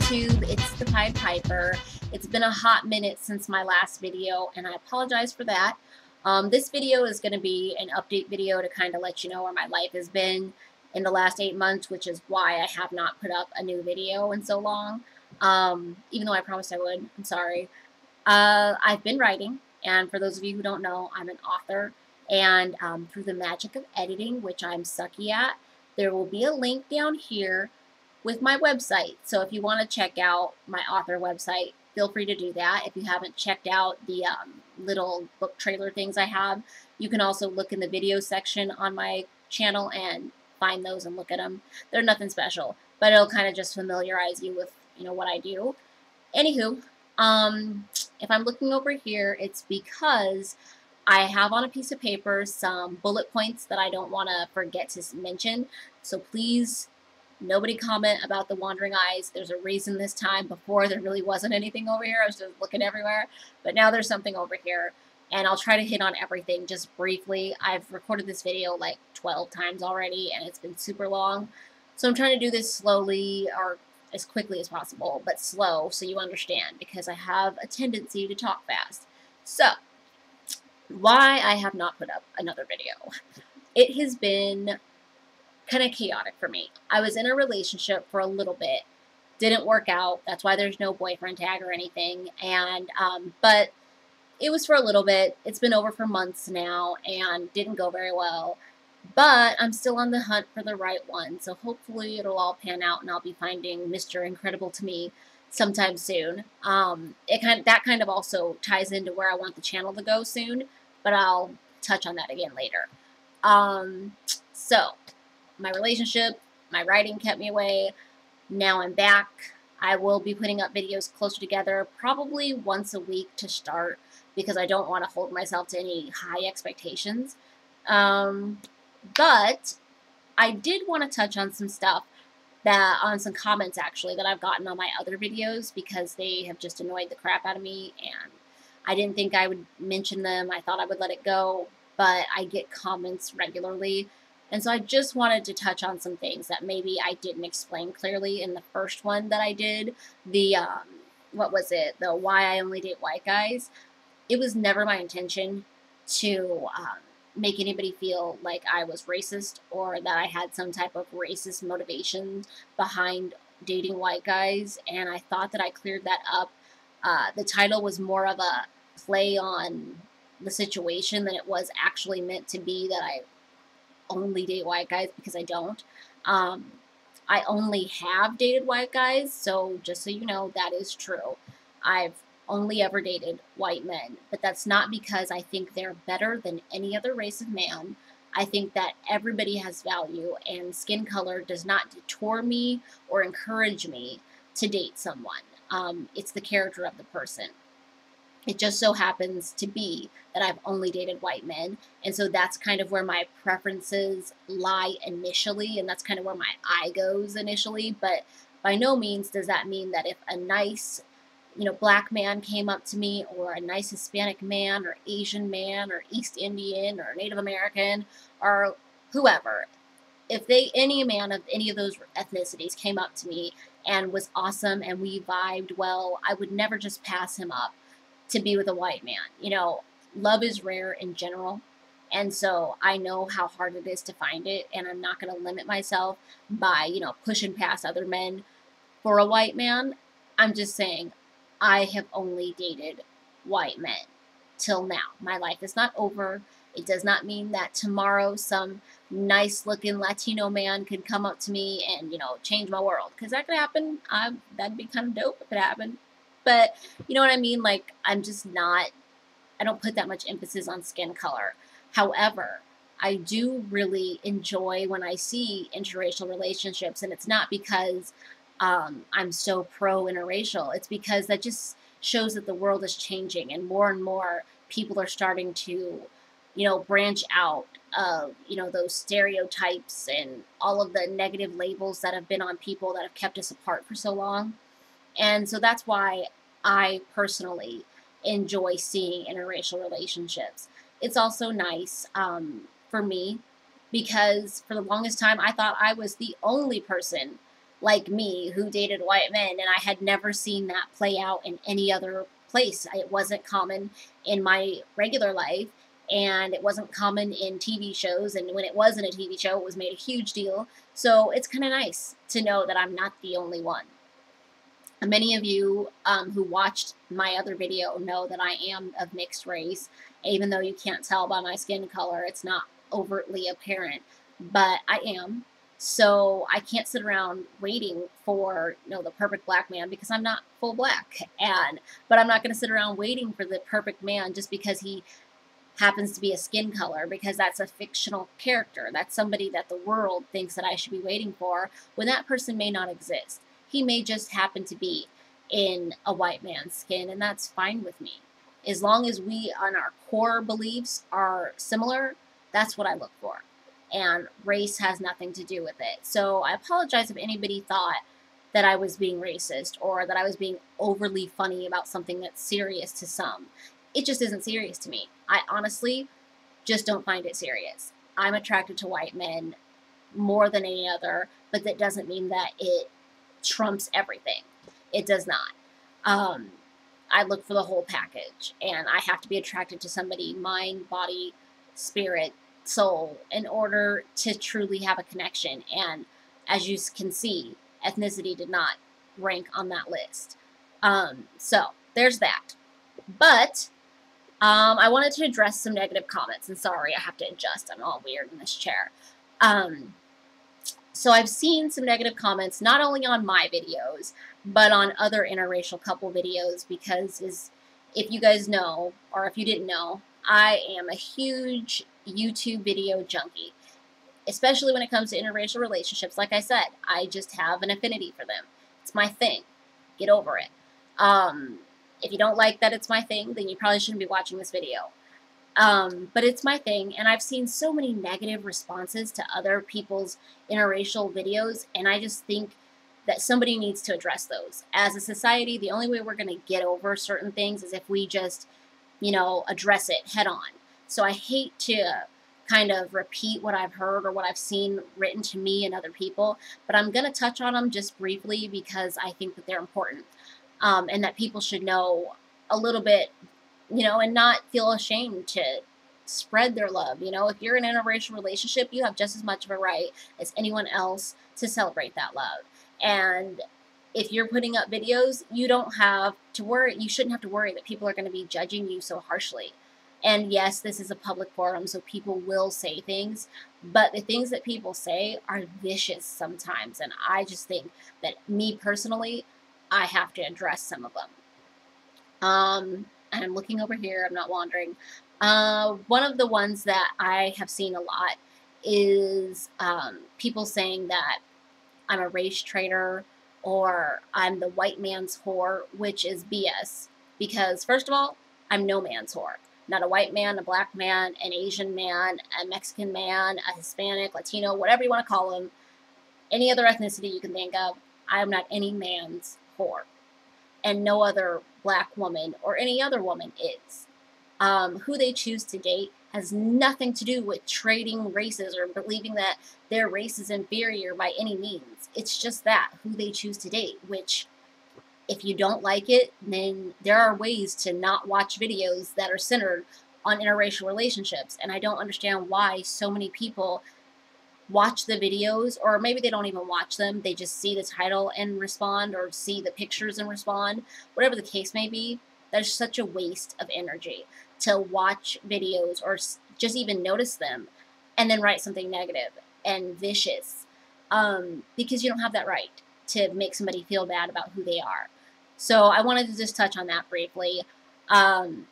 YouTube, it's the Pied Piper. It's been a hot minute since my last video, and I apologize for that. This video is going to be an update video to kind of let you know where my life has been in the last 8 months, which is why I have not put up a new video in so long, even though I promised I would. I'm sorry. I've been writing, and for those of you who don't know, I'm an author, and through the magic of editing, which I'm sucky at, there will be a link down here with my website. So if you want to check out my author website, feel free to do that. If you haven't checked out the little book trailer things I have, you can also look in the video section on my channel and find those and look at them. They're nothing special, but it'll kind of just familiarize you with, what I do. Anywho, if I'm looking over here, it's because I have on a piece of paper some bullet points that I don't want to forget to mention. So please, nobody comment about the wandering eyes. There's a reason this time. Before, there really wasn't anything over here. I was just looking everywhere. But now there's something over here. And I'll try to hit on everything just briefly. I've recorded this video like 12 times already, and it's been super long. So I'm trying to do this slowly, or as quickly as possible, but slow, so you understand, because I have a tendency to talk fast. So, why I have not put up another video. It has been kind of chaotic for me. I was in a relationship for a little bit, didn't work out. That's why there's no boyfriend tag or anything. And but it was for a little bit. It's been over for months now and didn't go very well. But I'm still on the hunt for the right one. So hopefully it'll all pan out and I'll be finding Mr. Incredible to me sometime soon. That kind of also ties into where I want the channel to go soon, but I'll touch on that again later. So my relationship, my writing kept me away. Now I'm back. I will be putting up videos closer together, probably once a week to start, because I don't want to hold myself to any high expectations. But I did want to touch on some stuff on some comments actually that I've gotten on my other videos, because they have just annoyed the crap out of me, and I didn't think I would mention them. I thought I would let it go, but I get comments regularly. And so I just wanted to touch on some things that maybe I didn't explain clearly in the first one that I did. The, what was it? The why I only date white guys. It was never my intention to make anybody feel like I was racist or that I had some type of racist motivation behind dating white guys. And I thought that I cleared that up. The title was more of a play on the situation than it was actually meant to be that I only date white guys, because I don't. I only have dated white guys, so just so you know, that is true. I've only ever dated white men, but that's not because I think they're better than any other race of man. I think that everybody has value, and skin color does not deter me or encourage me to date someone. It's the character of the person. It just so happens to be that I've only dated white men, and so that's kind of where my preferences lie initially, and that's kind of where my eye goes initially. But by no means does that mean that if a nice, black man came up to me, or a nice Hispanic man, or Asian man, or East Indian, or Native American, or whoever, if any man of any of those ethnicities came up to me and was awesome and we vibed well, I would never just pass him up to be with a white man. Love is rare in general, and so I know how hard it is to find it, and I'm not going to limit myself by, pushing past other men for a white man. I'm just saying, I have only dated white men till now. My life is not over. It does not mean that tomorrow some nice-looking Latino man could come up to me and, change my world, because that could happen. That'd be kind of dope if it happened. But you know what I mean? Like, I don't put that much emphasis on skin color. However, I do really enjoy when I see interracial relationships, and it's not because I'm so pro interracial. It's because that just shows that the world is changing, and more people are starting to, branch out of, those stereotypes and all of the negative labels that have been on people that have kept us apart for so long. And so that's why I personally enjoy seeing interracial relationships. It's also nice for me, because for the longest time I thought I was the only person like me who dated white men, and I had never seen that play out in any other place. It wasn't common in my regular life, and it wasn't common in TV shows, and when it was in a TV show, it was made a huge deal. So it's kind of nice to know that I'm not the only one. Many of you who watched my other video know that I am of mixed race. Even though you can't tell by my skin color, it's not overtly apparent, but I am. So I can't sit around waiting for the perfect black man, because I'm not full black. But I'm not going to sit around waiting for the perfect man just because he happens to be a skin color, because that's a fictional character. That's somebody that the world thinks that I should be waiting for, when that person may not exist. He may just happen to be in a white man's skin, and that's fine with me. As long as we on our core beliefs are similar, that's what I look for. And race has nothing to do with it. So I apologize if anybody thought that I was being racist, or that I was being overly funny about something that's serious to some. It just isn't serious to me. I honestly just don't find it serious. I'm attracted to white men more than any other, but that doesn't mean that it trumps everything. It does not. I look for the whole package, and I have to be attracted to somebody, mind, body, spirit, soul, in order to truly have a connection. And as you can see, ethnicity did not rank on that list. So there's that. But I wanted to address some negative comments, and sorry, I have to adjust. I'm all weird in this chair. So I've seen some negative comments, not only on my videos, but on other interracial couple videos, because if you guys know, or if you didn't know, I am a huge YouTube video junkie, especially when it comes to interracial relationships. Like I said, I just have an affinity for them. It's my thing. Get over it. If you don't like that it's my thing, then you probably shouldn't be watching this video. But it's my thing, and I've seen so many negative responses to other people's interracial videos, and I just think that somebody needs to address those. As a society, the only way we're going to get over certain things is if we just, address it head on. So I hate to kind of repeat what I've heard or what I've seen written to me and other people, but I'm going to touch on them just briefly because I think that they're important, and that people should know a little bit, and not feel ashamed to spread their love. If you're in an interracial relationship, you have just as much of a right as anyone else to celebrate that love. And if you're putting up videos, you don't have to worry, you shouldn't have to worry that people are going to be judging you so harshly. And yes, this is a public forum, so people will say things, but the things that people say are vicious sometimes, and I just think that, me personally, I have to address some of them. And I'm looking over here, I'm not wandering. One of the ones that I have seen a lot is people saying that I'm a race traitor, or I'm the white man's whore, which is BS. Because first of all, I'm no man's whore. Not a white man, a black man, an Asian man, a Mexican man, a Hispanic, Latino, whatever you want to call them, any other ethnicity you can think of, I am not any man's whore. And no other black woman or any other woman is. Who they choose to date has nothing to do with trading races or believing that their race is inferior by any means. It's just that, who they choose to date, which, if you don't like it, then there are ways to not watch videos that are centered on interracial relationships. And I don't understand why so many people watch the videos, or maybe they don't even watch them, they just see the title and respond, or see the pictures and respond. Whatever the case may be, there's such a waste of energy to watch videos or just even notice them and then write something negative and vicious, because you don't have that right to make somebody feel bad about who they are. So I wanted to just touch on that briefly. And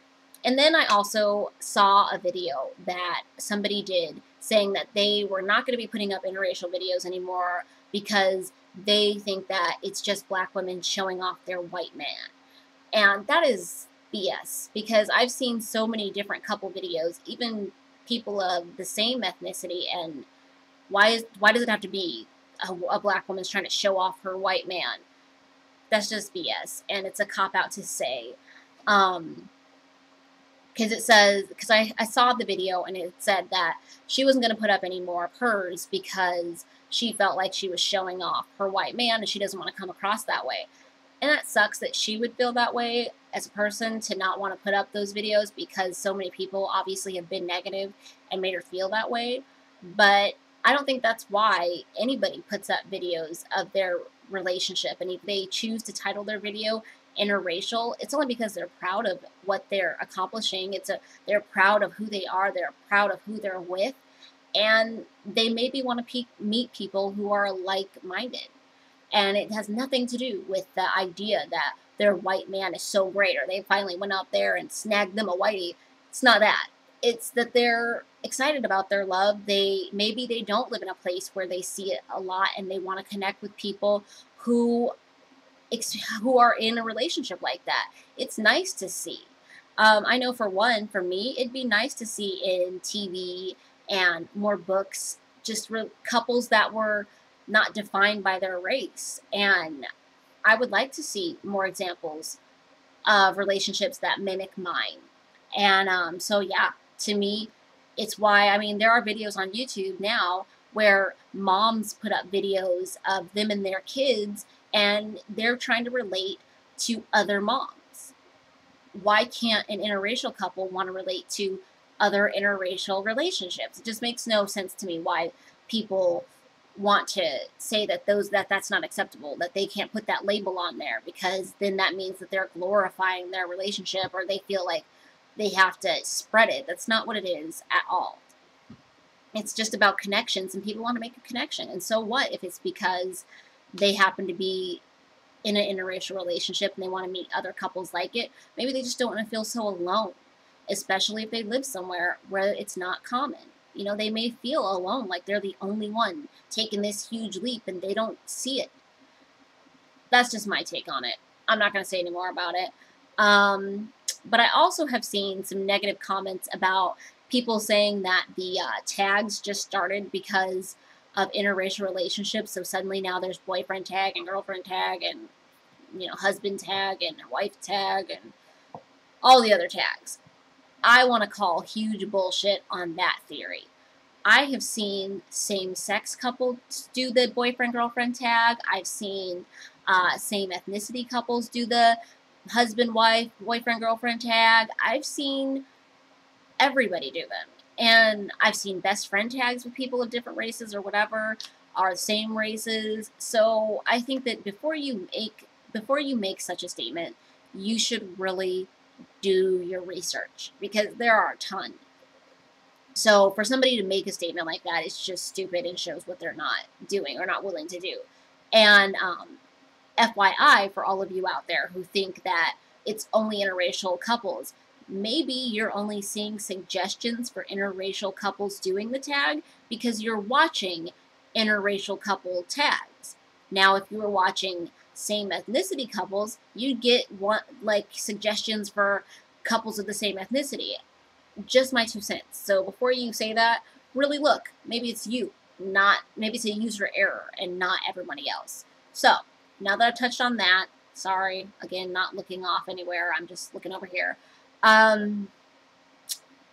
then I also saw a video that somebody did saying that they were not going to be putting up interracial videos anymore because they think that it's just black women showing off their white man. And that is BS, because I've seen so many different couple videos, even people of the same ethnicity, and why does it have to be a black woman's trying to show off her white man? That's just BS, and it's a cop-out to say. Because I saw the video and it said that she wasn't going to put up any more of hers because she felt like she was showing off her white man and she doesn't want to come across that way. And that sucks that she would feel that way as a person, to not want to put up those videos, because so many people obviously have been negative and made her feel that way. But I don't think that's why anybody puts up videos of their relationship. And if they choose to title their video interracial, it's only because they're proud of what they're accomplishing. They're proud of who they are, they're proud of who they're with, and they maybe want to meet people who are like-minded. And it has nothing to do with the idea that their white man is so great, or they finally went out there and snagged them a whitey. It's not that. It's that they're excited about their love. Maybe they don't live in a place where they see it a lot, and they want to connect with people who are in a relationship like that. It's nice to see. I know for me, it'd be nice to see in TV and more books just couples that were not defined by their race. And I would like to see more examples of relationships that mimic mine. And so, yeah, to me, it's why, I mean, there are videos on YouTube now where moms put up videos of them and their kids, and they're trying to relate to other moms. Why can't an interracial couple want to relate to other interracial relationships? It just makes no sense to me why people want to say that that's not acceptable, that they can't put that label on there, because then that means that they're glorifying their relationship, or they feel like they have to spread it. That's not what it is at all. It's just about connections, and people want to make a connection. And so what if it's because they happen to be in an interracial relationship and they want to meet other couples like it? Maybe they just don't want to feel so alone, especially if they live somewhere where it's not common. You know, they may feel alone, like they're the only one taking this huge leap and they don't see it. That's just my take on it. I'm not going to say any more about it. But I also have seen some negative comments about people saying that the tags just started because of interracial relationships. So suddenly now there's boyfriend tag and girlfriend tag and, you know, husband tag and wife tag and all the other tags. I want to call huge bullshit on that theory. I have seen same-sex couples do the boyfriend-girlfriend tag. I've seen same ethnicity couples do the husband-wife, boyfriend-girlfriend tag. I've seen everybody do them. And I've seen best friend tags with people of different races or whatever, are same races. So I think that before you make such a statement, you should really do your research, because there are a ton. So for somebody to make a statement like that, it's just stupid and shows what they're not doing or not willing to do. And FYI, for all of you out there who think that it's only interracial couples, maybe you're only seeing suggestions for interracial couples doing the tag because you're watching interracial couple tags. Now, if you were watching same ethnicity couples, you'd get suggestions for couples of the same ethnicity. Just my 2 cents. So before you say that, really look. Maybe it's you, maybe it's a user error and not everybody else. So now that I've touched on that, sorry, again, not looking off anywhere, I'm just looking over here.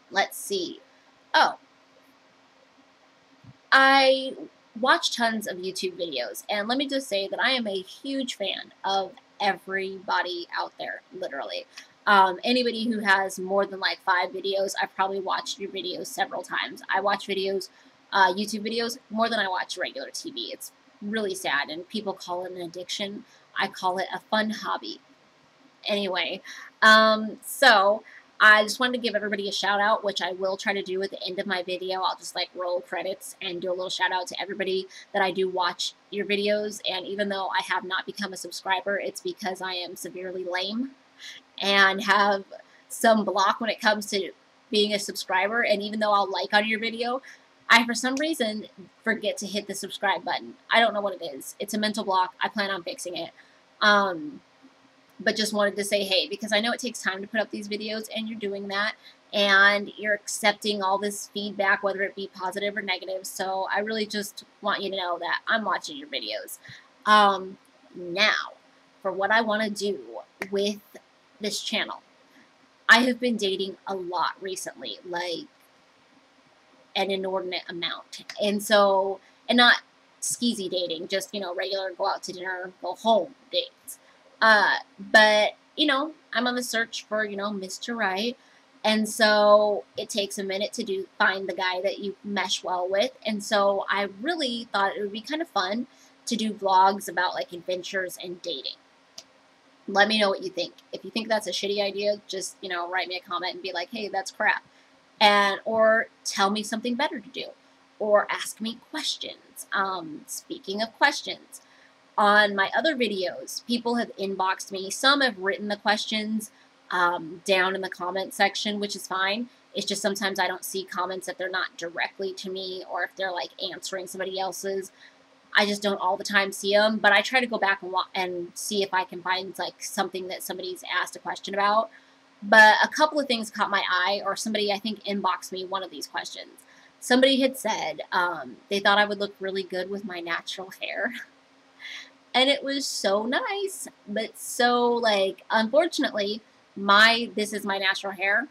Let's see. Oh, I watch tons of YouTube videos, and let me just say that I am a huge fan of everybody out there, literally. Anybody who has more than like 5 videos, I've probably watched your videos several times. I watch videos, YouTube videos, more than I watch regular TV. It's really sad, and people call it an addiction. I call it a fun hobby. Anyway, so I just wanted to give everybody a shout out, which I will try to do at the end of my video. I'll just like roll credits and do a little shout out to everybody that I do watch your videos. And even though I have not become a subscriber, it's because I am severely lame and have some block when it comes to being a subscriber. And even though I'll like on your video, I, for some reason, forget to hit the subscribe button. I don't know what it is. It's a mental block. I plan on fixing it. But just wanted to say, hey, because I know it takes time to put up these videos, and you're doing that, and you're accepting all this feedback, whether it be positive or negative. So I really just want you to know that I'm watching your videos. Now, for what I want to do with this channel, I have been dating a lot recently, like an inordinate amount. And so, and not skeezy dating, just, regular go out to dinner, go home dates. But, I'm on the search for, Mr. Right. And so it takes a minute to find the guy that you mesh well with. And so I really thought it would be kind of fun to do vlogs about like adventures and dating. Let me know what you think. If you think that's a shitty idea, just, write me a comment and be like, hey, that's crap. Or tell me something better to do. Or ask me questions. Speaking of questions, on my other videos, people have inboxed me. Some have written the questions down in the comment section, which is fine. It's just sometimes I don't see comments if they're not directly to me or if they're like answering somebody else's. I just don't all the time see them, but I try to go back and see if I can find like something that somebody's asked a question about. But a couple of things caught my eye, or somebody I think inboxed me one of these questions. Somebody had said they thought I would look really good with my natural hair. And it was so nice, but so like, unfortunately, this is my natural hair.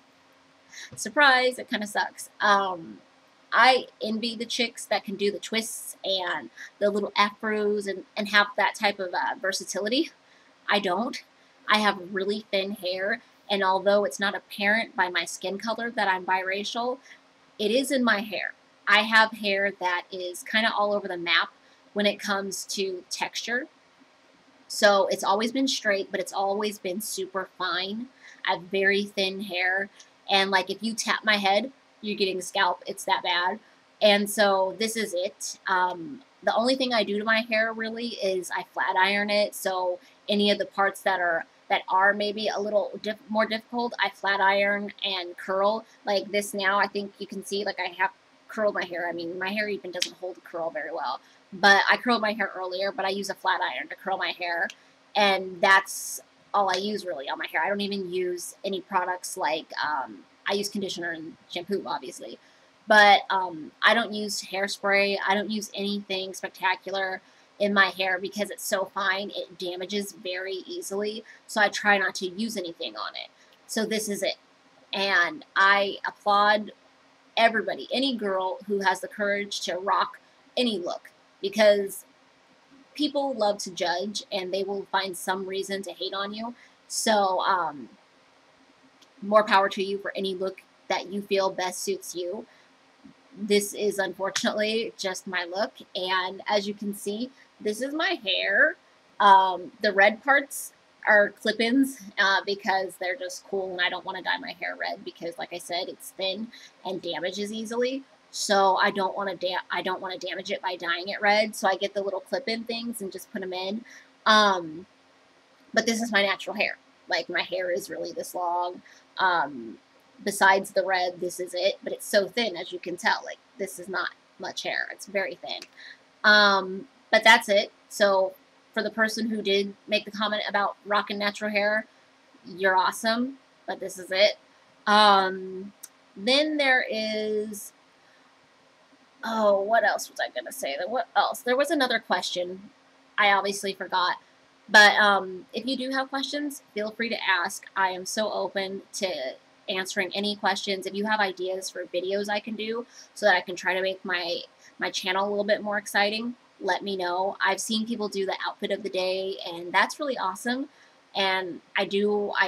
Surprise, it kind of sucks. I envy the chicks that can do the twists and the little afros and have that type of versatility. I don't. I have really thin hair, and although it's not apparent by my skin color that I'm biracial, it is in my hair. I have hair that is kind of all over the map when it comes to texture. So it's always been straight, but it's always been super fine. I have very thin hair, and like if you tap my head, you're getting a scalp. It's that bad. And so this is it. The only thing I do to my hair really is I flat iron it. So any of the parts that are maybe a little more difficult, I flat iron and curl. Like this now, I think you can see like I have curled my hair. I mean, my hair even doesn't hold a curl very well. But I curled my hair earlier, but I use a flat iron to curl my hair. And that's all I use really on my hair. I don't even use any products like, I use conditioner and shampoo, obviously. But I don't use hairspray. I don't use anything spectacular in my hair because it's so fine. It damages very easily. So I try not to use anything on it. So this is it. And I applaud everybody, any girl who has the courage to rock any look, because people love to judge and they will find some reason to hate on you. So more power to you for any look that you feel best suits you. This is unfortunately just my look, and as you can see, this is my hair. The red parts are clip-ins because they're just cool, and I don't want to dye my hair red because, like I said, it's thin and damages easily. So I don't want to damage it by dyeing it red. So I get the little clip-in things and just put them in. But this is my natural hair. Like, my hair is really this long. Besides the red, this is it. But it's so thin, as you can tell. Like, this is not much hair. It's very thin. But that's it. So for the person who did make the comment about rocking natural hair, you're awesome. But this is it. Then there is... Oh, what else was I going to say? What else? There was another question. I obviously forgot. But if you do have questions, feel free to ask. I am so open to answering any questions. If you have ideas for videos I can do so that I can try to make my channel a little bit more exciting, let me know. I've seen people do the outfit of the day, and that's really awesome. And I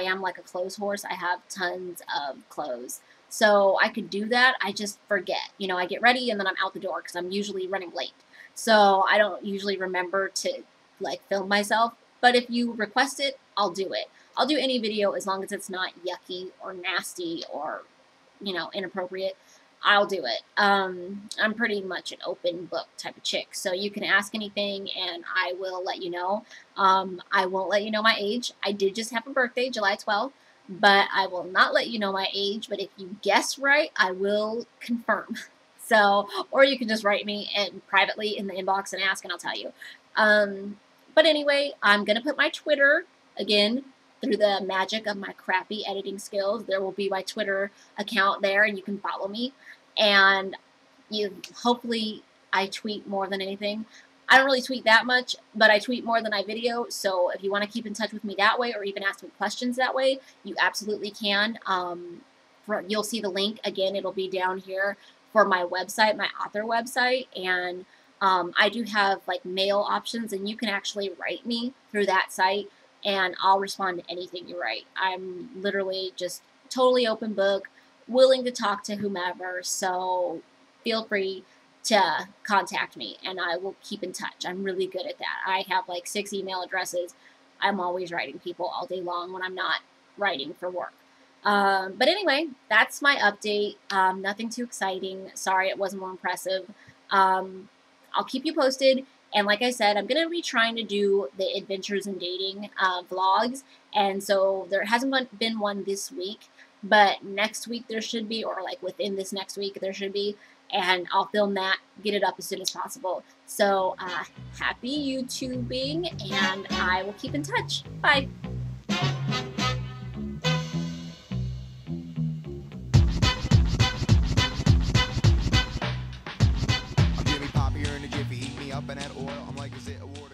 am like a clothes horse. I have tons of clothes. So I could do that. I just forget. You know, I get ready and then I'm out the door because I'm usually running late. So I don't usually remember to like film myself. But if you request it, I'll do it. I'll do any video as long as it's not yucky or nasty or, you know, inappropriate. I'll do it. I'm pretty much an open book type of chick. So you can ask anything and I will let you know. I won't let you know my age. I did just have a birthday, July 12th. But I will not let you know my age. But if you guess right, I will confirm. So, or you can just write me privately in the inbox and ask, and I'll tell you. But anyway, I'm going to put my Twitter, again, through the magic of my crappy editing skills. There will be my Twitter account there, and you can follow me. And hopefully I tweet more than anything. I don't really tweet that much, but I tweet more than I video, so if you want to keep in touch with me that way or even ask me questions that way, you absolutely can. You'll see the link. Again, it'll be down here for my website, my author website, and I do have like mail options, and you can actually write me through that site, and I'll respond to anything you write. I'm literally just totally open book, willing to talk to whomever. So feel free to contact me, and I will keep in touch. I'm really good at that. I have like 6 email addresses. I'm always writing people all day long when I'm not writing for work. But anyway, that's my update. Nothing too exciting. Sorry it wasn't more impressive. I'll keep you posted. And like I said, I'm going to be trying to do the adventures in dating vlogs. And so there hasn't been one this week, but next week there should be, or like within this next week there should be. And I'll film that, get it up as soon as possible. So happy YouTubing, and I will keep in touch. Bye. Give me Poppy or in a jiffy, heat me up in that oil. I'm like, is it a water?